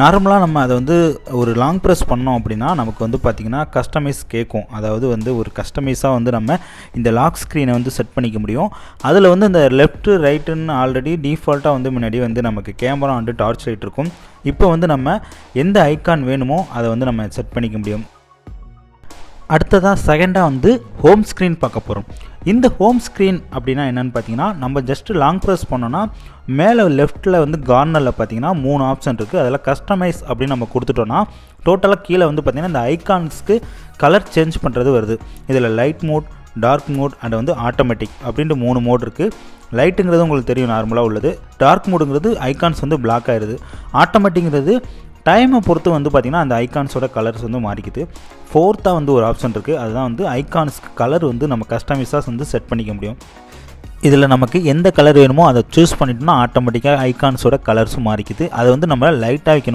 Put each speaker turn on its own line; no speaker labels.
நார்மலாக நம்ம அதை வந்து ஒரு லாங் ப்ரெஸ் பண்ணோம் அப்படின்னா நமக்கு வந்து பார்த்திங்கன்னா கஸ்டமைஸ் கேட்கும். அதாவது வந்து ஒரு கஸ்டமைஸாக வந்து நம்ம இந்த லாக் ஸ்க்ரீனை வந்து செட் பண்ணிக்க முடியும். அதில் வந்து இந்த லெஃப்ட் ரைட்டுன்னு ஆல்ரெடி டிஃபால்ட்டாக வந்து முன்னாடி வந்து நமக்கு கேமரா வந்து டார்ச் லைட் இருக்கும். இப்போ வந்து நம்ம எந்த ஐக்கான் வேணுமோ அதை வந்து நம்ம செட் பண்ணிக்க முடியும். அடுத்ததாக செகண்டாக வந்து ஹோம் ஸ்க்ரீன் பார்க்க போகிறோம். இந்த ஹோம் ஸ்க்ரீன் அப்படின்னா என்னென்னு பார்த்தீங்கன்னா, நம்ம ஜஸ்ட்டு லாங் ப்ரெஸ் பண்ணோன்னா மேலே லெஃப்ட்டில் வந்து கார்னரில் பார்த்தீங்கன்னா 3 ஆப்ஷன் இருக்குது. அதில் கஸ்டமைஸ் அப்படின்னு நம்ம கொடுத்துட்டோன்னா டோட்டலாக கீழே வந்து பார்த்திங்கன்னா இந்த ஐகான்ஸ்க்கு கலர் சேஞ்ச் பண்ணுறது வருது. இதில் light mode, dark mode and வந்து ஆட்டோமேட்டிக் அப்படின்ட்டு 3 மோட் இருக்குது. லைட்டுங்கிறது உங்களுக்கு தெரியும் நார்மலாக உள்ளது. டார்க் மோடுங்கிறது ஐகான்ஸ் வந்து பிளாக் ஆயிடுது. ஆட்டோமேட்டிக்கிறது டைமை பொறுத்து வந்து பார்த்திங்கன்னா அந்த ஐகான்ஸோட கலர்ஸ் வந்து மாறிக்குது. ஃபோர்த்தாக வந்து ஒரு ஆப்ஷன் இருக்குது. அதுதான் வந்து ஐகான்ஸ்க்கு கலர் வந்து நம்ம கஸ்டமைஸாக வந்து செட் பண்ணிக்க முடியும். இதில் நமக்கு எந்த கலர் வேணுமோ அதை சூஸ் பண்ணிட்டோம்னா ஆட்டோமேட்டிக்காக ஐகான்ஸோட கலர்ஸும் மாறிக்குது. அதை வந்து நம்ம லைட்டாக வைக்கணும்.